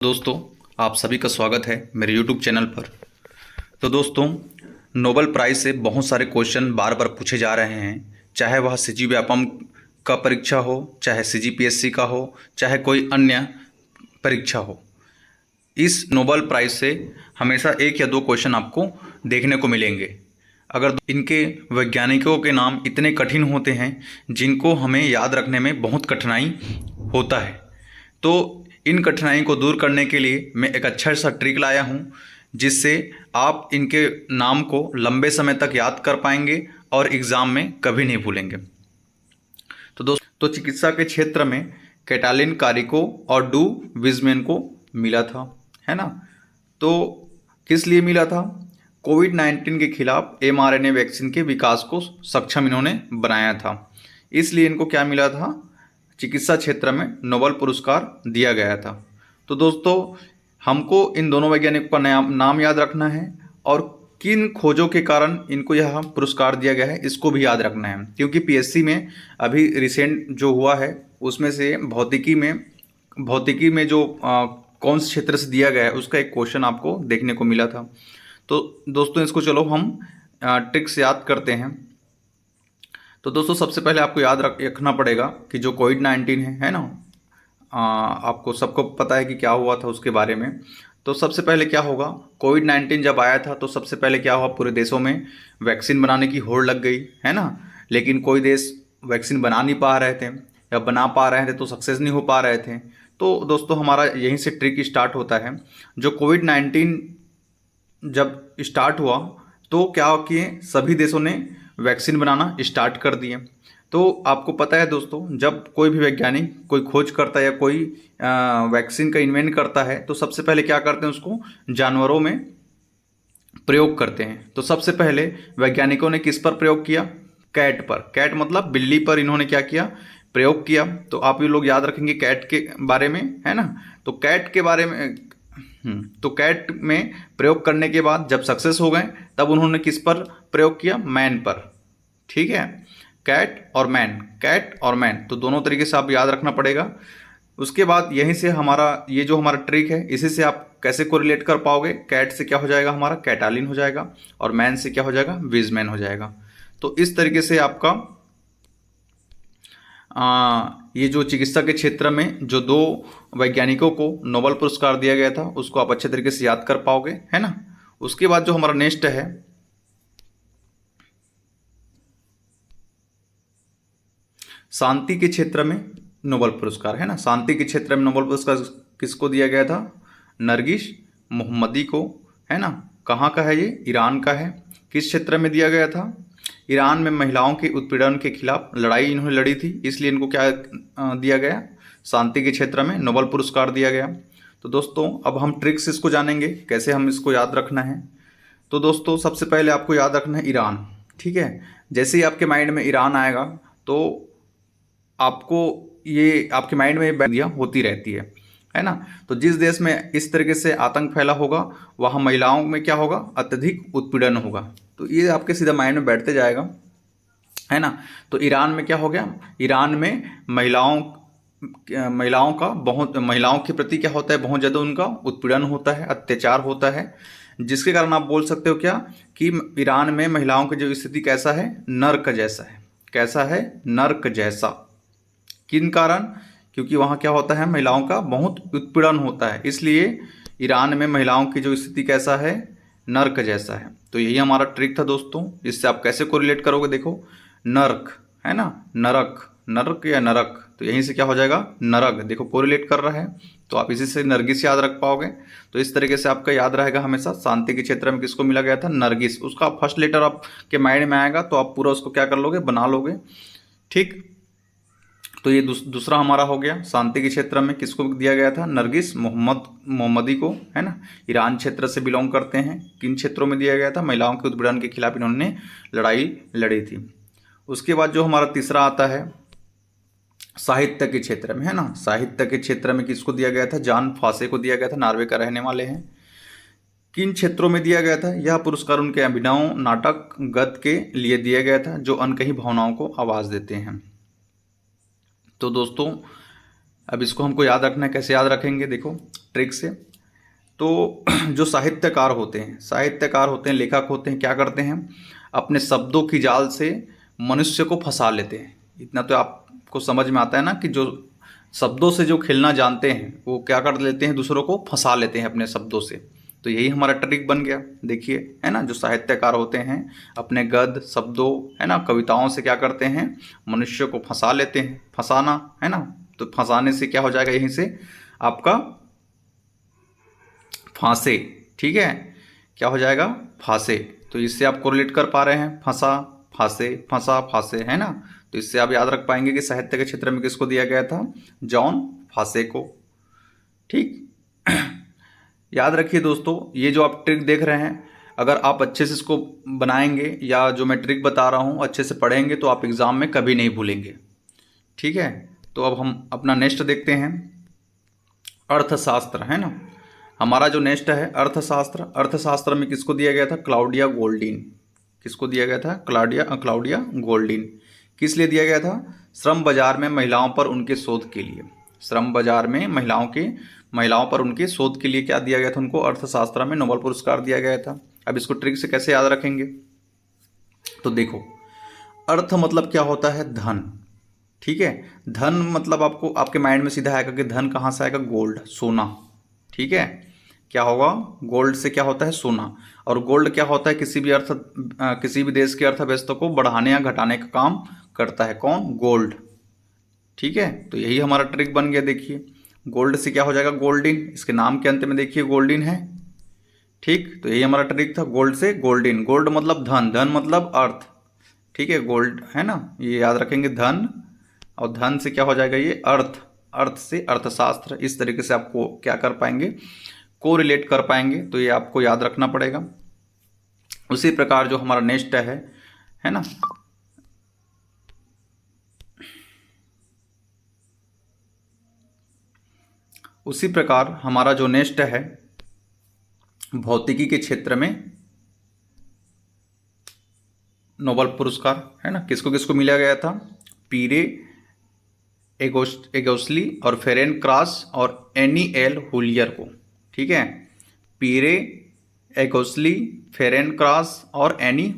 दोस्तों, आप सभी का स्वागत है मेरे YouTube चैनल पर। तो दोस्तों, नोबेल प्राइज़ से बहुत सारे क्वेश्चन बार बार पूछे जा रहे हैं, चाहे वह सीजी व्यापम का परीक्षा हो, चाहे सीजीपीएससी का हो, चाहे कोई अन्य परीक्षा हो। इस नोबेल प्राइज़ से हमेशा एक या दो क्वेश्चन आपको देखने को मिलेंगे। अगर इनके वैज्ञानिकों के नाम इतने कठिन होते हैं जिनको हमें याद रखने में बहुत कठिनाई होता है, तो इन कठिनाई को दूर करने के लिए मैं एक अच्छा सा ट्रिक लाया हूँ जिससे आप इनके नाम को लंबे समय तक याद कर पाएंगे और एग्ज़ाम में कभी नहीं भूलेंगे। तो दोस्तों, चिकित्सा के क्षेत्र में कैटालिन कारिको और डू विजमेन को मिला था, है ना। तो किस लिए मिला था? कोविड-19 के खिलाफ mRNA वैक्सीन के विकास को सक्षम इन्होंने बनाया था, इसलिए इनको क्या मिला था? चिकित्सा क्षेत्र में नोबेल पुरस्कार दिया गया था। तो दोस्तों, हमको इन दोनों वैज्ञानिकों का नाम याद रखना है और किन खोजों के कारण इनको यह पुरस्कार दिया गया है इसको भी याद रखना है, क्योंकि पीएससी में अभी रिसेंट जो हुआ है उसमें से भौतिकी में जो कौन से क्षेत्र से दिया गया है उसका एक क्वेश्चन आपको देखने को मिला था। तो दोस्तों, इसको चलो हम ट्रिक्स याद करते हैं। तो दोस्तों, सबसे पहले आपको याद रखना पड़ेगा कि जो कोविड-19 है ना, आपको सबको पता है कि क्या हुआ था उसके बारे में। तो सबसे पहले क्या होगा, कोविड-19 जब आया था तो सबसे पहले क्या हुआ, पूरे देशों में वैक्सीन बनाने की होड़ लग गई, है ना। लेकिन कोई देश वैक्सीन बना नहीं पा रहे थे या बना पा रहे थे तो सक्सेस नहीं हो पा रहे थे। तो दोस्तों, हमारा यहीं से ट्रिक स्टार्ट होता है। जो कोविड-19 जब स्टार्ट हुआ तो क्या किए, सभी देशों ने वैक्सीन बनाना स्टार्ट कर दिए। तो आपको पता है दोस्तों, जब कोई भी वैज्ञानिक कोई खोज करता है या कोई वैक्सीन का इन्वेंट करता है तो सबसे पहले क्या करते हैं, उसको जानवरों में प्रयोग करते हैं। तो सबसे पहले वैज्ञानिकों ने किस पर प्रयोग किया? कैट पर। कैट मतलब बिल्ली पर इन्होंने क्या किया? प्रयोग किया। तो आप ये लोग याद रखेंगे कैट के बारे में, है ना। तो कैट के बारे में तो कैट में प्रयोग करने के बाद जब सक्सेस हो गए तब उन्होंने किस पर प्रयोग किया? मैन पर। ठीक है, कैट और मैन, तो दोनों तरीके से आप याद रखना पड़ेगा। उसके बाद यहीं से ये जो हमारा ट्रिक है, इसी से आप कैसे कोरिलेट कर पाओगे? कैट से क्या हो जाएगा, हमारा कैटालिन हो जाएगा, और मैन से क्या हो जाएगा? विजमैन हो जाएगा। तो इस तरीके से आपका ये जो चिकित्सा के क्षेत्र में जो दो वैज्ञानिकों को नोबेल पुरस्कार दिया गया था उसको आप अच्छे तरीके से याद कर पाओगे, है ना। उसके बाद जो हमारा नेक्स्ट है, शांति के क्षेत्र में नोबेल पुरस्कार, है ना। शांति के क्षेत्र में नोबेल पुरस्कार किसको दिया गया था? नरगिस मोहम्मदी को, है ना। कहाँ का है ये? ईरान का है। किस क्षेत्र में दिया गया था? ईरान में महिलाओं के उत्पीड़न के खिलाफ लड़ाई इन्होंने लड़ी थी, इसलिए इनको क्या दिया गया? शांति के क्षेत्र में नोबेल पुरस्कार दिया गया। तो दोस्तों, अब हम ट्रिक्स इसको जानेंगे कैसे हम इसको याद रखना है। तो दोस्तों, सबसे पहले आपको याद रखना है ईरान, ठीक है। जैसे ही आपके माइंड में ईरान आएगा तो आपको ये आपके माइंड में बातें होती रहती है ना। तो जिस देश में इस तरीके से आतंक फैला होगा वहाँ महिलाओं में क्या होगा? अत्यधिक उत्पीड़न होगा। तो ये आपके सीधा माइंड में बैठते जाएगा, है ना। तो ईरान में क्या हो गया? ईरान में महिलाओं के प्रति क्या होता है? बहुत ज़्यादा उनका उत्पीड़न होता है, अत्याचार होता है, जिसके कारण आप बोल सकते हो क्या कि ईरान में महिलाओं की जो स्थिति कैसा है? नर्क जैसा है। कैसा है? नर्क जैसा। किन कारण? क्योंकि वहाँ क्या होता है? महिलाओं का बहुत उत्पीड़न होता है, इसलिए ईरान में महिलाओं की जो स्थिति कैसा है? नर्क जैसा है। तो यही हमारा ट्रिक था दोस्तों। इससे आप कैसे कोरिलेट करोगे? देखो, नर्क है ना, नर्क या नरक, तो यहीं से क्या हो जाएगा? नरक। देखो कोरिलेट कर रहा है, तो आप इसी से नरगिस याद रख पाओगे। तो इस तरीके से आपका याद रहेगा हमेशा। शांति के क्षेत्र में किसको मिला गया था? नरगिस। उसका फर्स्ट लेटर आपके माइंड में आएगा तो आप पूरा उसको क्या कर लोगे? बना लोगे, ठीक। तो ये दूसरा हमारा हो गया। शांति के क्षेत्र में किसको दिया गया था? नरगिस मोहम्मदी को, है ना। ईरान क्षेत्र से बिलोंग करते हैं। किन क्षेत्रों में दिया गया था? महिलाओं के उत्पीड़न के खिलाफ इन्होंने लड़ाई लड़ी थी। उसके बाद जो हमारा तीसरा आता है साहित्य के क्षेत्र में, है ना। साहित्य के क्षेत्र में किसको दिया गया था? जान फासे को दिया गया था, नॉर्वे का रहने वाले हैं। किन क्षेत्रों में दिया गया था? यह पुरस्कार उनके अभिनव नाटक गद्य के लिए दिया गया था जो अनकही भावनाओं को आवाज़ देते हैं। तो दोस्तों, अब इसको हमको याद रखना है। कैसे याद रखेंगे? देखो, ट्रिक से। तो जो साहित्यकार होते हैं, लेखक होते हैं, क्या करते हैं, अपने शब्दों की जाल से मनुष्य को फंसा लेते हैं। इतना तो आपको समझ में आता है ना कि जो शब्दों से जो खेलना जानते हैं वो क्या कर लेते हैं, दूसरों को फंसा लेते हैं अपने शब्दों से। तो यही हमारा ट्रिक बन गया, देखिए, है ना। जो साहित्यकार होते हैं अपने गद्य शब्दों, है ना, कविताओं से क्या करते हैं, मनुष्य को फंसा लेते हैं। फंसाना, है ना, तो फंसाने से क्या हो जाएगा, यहीं से आपका फांसे, ठीक है, क्या हो जाएगा, फांसे। तो इससे आप कोरिलेट कर पा रहे हैं, फंसा फांसे, फंसा फांसे, है ना। तो इससे आप याद रख पाएंगे कि साहित्य के क्षेत्र में किसको दिया गया था, जॉन फांसे को। ठीक, याद रखिए दोस्तों, ये जो आप ट्रिक देख रहे हैं, अगर आप अच्छे से इसको बनाएंगे या जो मैं ट्रिक बता रहा हूँ अच्छे से पढ़ेंगे तो आप एग्ज़ाम में कभी नहीं भूलेंगे। ठीक है, तो अब हम अपना नेक्स्ट देखते हैं, अर्थशास्त्र, है ना। हमारा जो नेक्स्ट है अर्थशास्त्र। अर्थशास्त्र में किसको दिया गया था, क्लाउडिया गोल्डीन। किसको दिया गया था, क्लाउडिया गोल्डीन। किस लिए दिया गया था, श्रम बाजार में महिलाओं पर उनके शोध के लिए। श्रम बाजार में महिलाओं पर उनके शोध के लिए क्या दिया गया था उनको, अर्थशास्त्र में नोबेल पुरस्कार दिया गया था। अब इसको ट्रिक से कैसे याद रखेंगे, तो देखो, अर्थ मतलब क्या होता है, धन। ठीक है, धन मतलब आपको आपके माइंड में सीधा आएगा कि धन कहाँ से आएगा, गोल्ड, सोना। ठीक है, क्या होगा, गोल्ड से क्या होता है, सोना। और गोल्ड क्या होता है, किसी भी देश की अर्थव्यवस्था को बढ़ाने या घटाने का काम करता है, कौन, गोल्ड। ठीक है, तो यही हमारा ट्रिक बन गया। देखिए, गोल्ड से क्या हो जाएगा, गोल्डीन। इसके नाम के अंत में देखिए गोल्डीन है। ठीक, तो यही हमारा ट्रिक था, गोल्ड से गोल्डीन। गोल्ड मतलब धन, धन मतलब अर्थ। ठीक है, गोल्ड, है ना, ये याद रखेंगे, धन, और धन से क्या हो जाएगा, ये अर्थ, अर्थ से अर्थशास्त्र। इस तरीके से आपको क्या कर पाएंगे, को रिलेट कर पाएंगे। तो ये आपको याद रखना पड़ेगा। उसी प्रकार जो हमारा नेक्स्ट है ना, उसी प्रकार हमारा जो नेक्स्ट है भौतिकी के क्षेत्र में नोबेल पुरस्कार, है ना, किसको किसको मिला गया था, पीरे एगोस्ली और फेरेनक्रास और एनी एल हुलियर को। ठीक है, पीरे एगोस्ली, फेरेनक्रास और एनी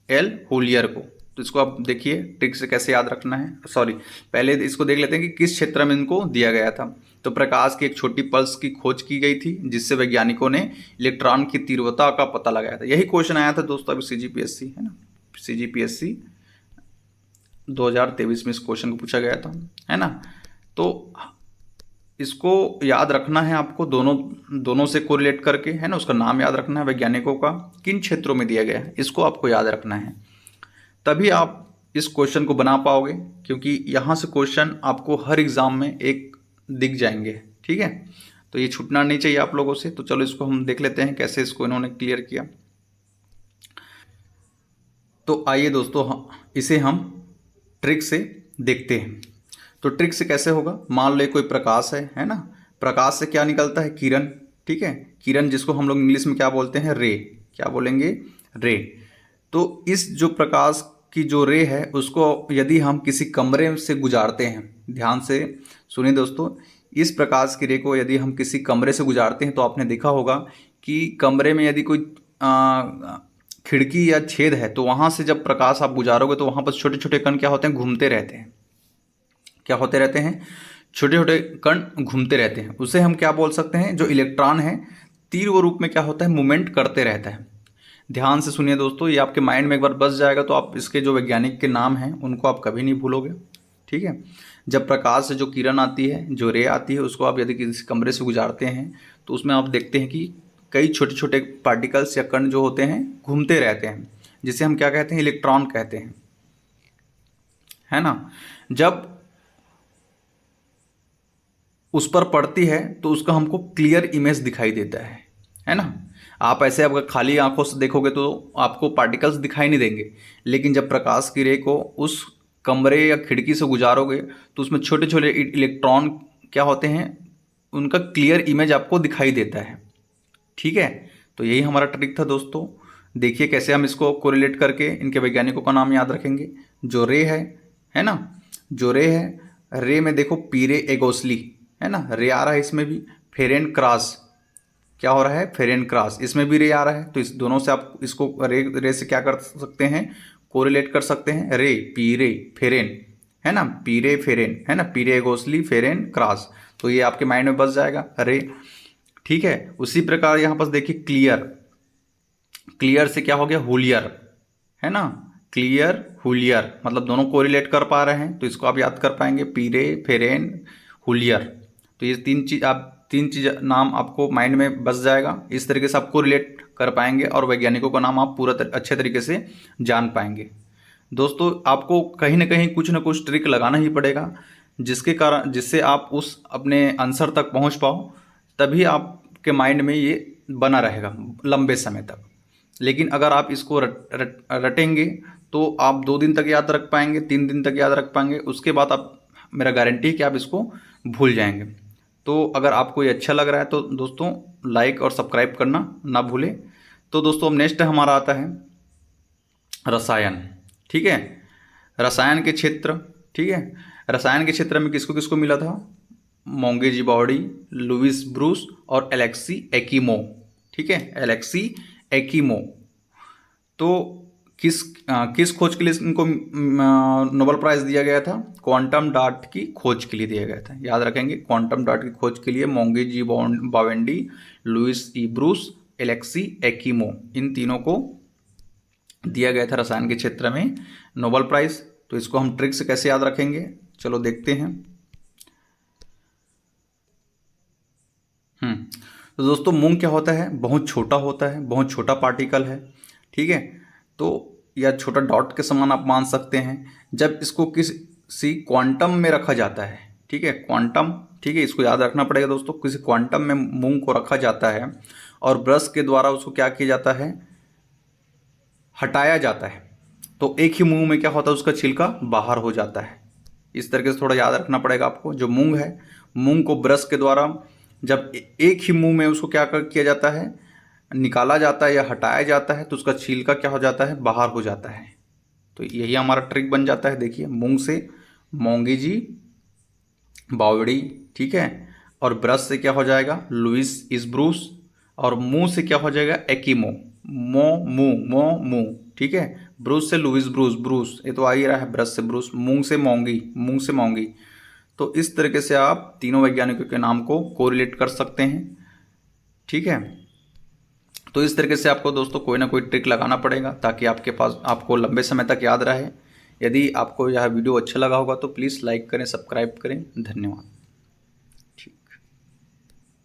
एल हुलियर को। तो इसको आप देखिए ट्रिक से कैसे याद रखना है। सॉरी, पहले इसको देख लेते हैं कि किस क्षेत्र में इनको दिया गया था। तो प्रकाश की एक छोटी पल्स की खोज की गई थी जिससे वैज्ञानिकों ने इलेक्ट्रॉन की तीव्रता का पता लगाया था। यही क्वेश्चन आया था दोस्तों अभी CGPSC, है ना, CGPSC 2023 में इस क्वेश्चन को पूछा गया था, है ना। तो इसको याद रखना है आपको, दोनों से कोरिलेट करके, है ना। उसका नाम याद रखना है, वैज्ञानिकों का किन क्षेत्रों में दिया गया है, इसको आपको याद रखना है। तभी आप इस क्वेश्चन को बना पाओगे, क्योंकि यहाँ से क्वेश्चन आपको हर एग्ज़ाम में एक दिख जाएंगे। ठीक है, तो ये छूटना नहीं चाहिए आप लोगों से। तो चलो इसको हम देख लेते हैं कैसे इसको इन्होंने क्लियर किया। तो आइए दोस्तों, इसे हम ट्रिक से देखते हैं। तो ट्रिक से कैसे होगा, मान लो कोई प्रकाश है ना, प्रकाश से क्या निकलता है, किरण। ठीक है, किरण जिसको हम लोग इंग्लिश में क्या बोलते हैं, रे। क्या बोलेंगे, रे। तो इस जो प्रकाश की जो रे है उसको यदि हम किसी कमरे से गुजारते हैं, ध्यान से सुनिए दोस्तों, इस प्रकाश की रे को यदि हम किसी कमरे से गुजारते हैं तो आपने देखा होगा कि कमरे में यदि कोई खिड़की या छेद है तो वहाँ से जब प्रकाश आप गुजारोगे तो वहाँ पर छोटे छोटे कण क्या होते हैं, घूमते रहते हैं। क्या होते रहते हैं, छोटे छोटे कण घूमते रहते हैं। उसे हम क्या बोल सकते हैं, जो इलेक्ट्रॉन है तीव्र रूप में क्या होता है, मूवमेंट करते रहता है। ध्यान से सुनिए दोस्तों, ये आपके माइंड में एक बार बस जाएगा तो आप इसके जो वैज्ञानिक के नाम हैं उनको आप कभी नहीं भूलोगे। ठीक है, जब प्रकाश से जो किरण आती है, जो रे आती है, उसको आप यदि किसी कमरे से गुजारते हैं तो उसमें आप देखते हैं कि कई छोटे छोटे पार्टिकल्स या कण जो होते हैं घूमते रहते हैं, जिसे हम क्या कहते हैं, इलेक्ट्रॉन कहते हैं, है ना। जब उस पर पड़ती है तो उसका हमको क्लियर इमेज दिखाई देता है ना। आप ऐसे अगर खाली आंखों से देखोगे तो आपको पार्टिकल्स दिखाई नहीं देंगे, लेकिन जब प्रकाश की रे को उस कमरे या खिड़की से गुजारोगे तो उसमें छोटे छोटे इलेक्ट्रॉन क्या होते हैं, उनका क्लियर इमेज आपको दिखाई देता है। ठीक है, तो यही हमारा ट्रिक था दोस्तों। देखिए कैसे हम इसको कोरिलेट करके इनके वैज्ञानिकों का नाम याद रखेंगे। जो रे है ना, जो रे है, रे में देखो पीरे एगोस्ली, है ना, रे आ रहा है इसमें भी, फेरेन क्रॉस, क्या हो रहा है, फेरेन क्रॉस, इसमें भी रे आ रहा है। तो इस दोनों से आप इसको रे से क्या कर सकते हैं, कोरिलेट कर सकते हैं। रे, पीरे, फेरेन, है ना, पीरे फेरेन, है ना, पीरे घोसली फेरेन क्रॉस, तो ये आपके माइंड में बस जाएगा रे। ठीक है, उसी प्रकार यहाँ पर देखिए क्लियर, क्लियर से क्या हो गया, हुलियर, है ना, क्लियर हुलियर, मतलब दोनों कोरिलेट कर पा रहे हैं, तो इसको आप याद कर पाएंगे, पीरे फेरेन हुलियर। तो ये तीन चीज नाम आपको माइंड में बस जाएगा। इस तरीके से आप कोरिलेट कर पाएंगे और वैज्ञानिकों का नाम आप पूरा अच्छे तरीके से जान पाएंगे। दोस्तों आपको कहीं ना कुछ ट्रिक लगाना ही पड़ेगा, जिससे आप उस अपने आंसर तक पहुंच पाओ, तभी आपके माइंड में ये बना रहेगा लंबे समय तक। लेकिन अगर आप इसको रटेंगे तो आप 2 दिन तक याद रख पाएंगे, 3 दिन तक याद रख पाएंगे, उसके बाद आप, मेरा गारंटी है कि आप इसको भूल जाएंगे। तो अगर आपको ये अच्छा लग रहा है तो दोस्तों लाइक और सब्सक्राइब करना ना भूलें। तो दोस्तों अब नेक्स्ट हमारा आता है रसायन। ठीक है, रसायन के क्षेत्र, ठीक है, रसायन के क्षेत्र में किसको किसको मिला था, मोंगेजी बॉडी, लुइस ब्रूस और एलेक्सी एकिमो। ठीक है, एलेक्सी एकिमो। तो किस खोज के लिए इनको नोबेल प्राइज दिया गया था, क्वांटम डॉट की खोज के लिए दिया गया था। याद रखेंगे, क्वांटम डॉट की खोज के लिए मोंगेजी बावेंडी, लुइस ई ब्रूस, एलेक्सी एकिमो, इन तीनों को दिया गया था रसायन के क्षेत्र में नोबेल प्राइज। तो इसको हम ट्रिक से कैसे याद रखेंगे, चलो देखते हैं। तो दोस्तों मूंग क्या होता है, बहुत छोटा होता है, बहुत छोटा पार्टिकल है। ठीक है, तो या छोटा डॉट के समान आप मान सकते हैं। जब इसको किसी क्वांटम में रखा जाता है, ठीक है, क्वांटम, ठीक है, इसको याद रखना पड़ेगा दोस्तों, किसी क्वांटम में मूंग को रखा जाता है और ब्रश के द्वारा उसको क्या किया जाता है, हटाया जाता है, तो एक ही मूंग में क्या होता है, उसका छिलका बाहर हो जाता है। इस तरीके से थोड़ा याद रखना पड़ेगा आपको। जो मूंग है, मूंग को ब्रश के द्वारा जब एक ही मुंह में उसको क्या किया जाता है, निकाला जाता है या हटाया जाता है, तो उसका छिलका क्या हो जाता है, बाहर हो जाता है। तो यही हमारा ट्रिक बन जाता है। देखिए, मूंग से मोंगेजी बावड़ी, ठीक है, और ब्रश से क्या हो जाएगा, लुइस इस्ब्रूस, और मुंह से क्या हो जाएगा, एकिमो, मुंह, ठीक है, ब्रूस से लुइस ब्रूस, ये तो आ ही रहा है, ब्रश से ब्रूस, मूंग से मोंगी। तो इस तरीके से आप तीनों वैज्ञानिकों के नाम को कोरिलेट कर सकते हैं। ठीक है, तो इस तरीके से आपको दोस्तों कोई ना कोई ट्रिक लगाना पड़ेगा ताकि आपके पास, आपको लंबे समय तक याद रहे। यदि आपको यह वीडियो अच्छा लगा होगा तो प्लीज़ लाइक करें, सब्सक्राइब करें। धन्यवाद।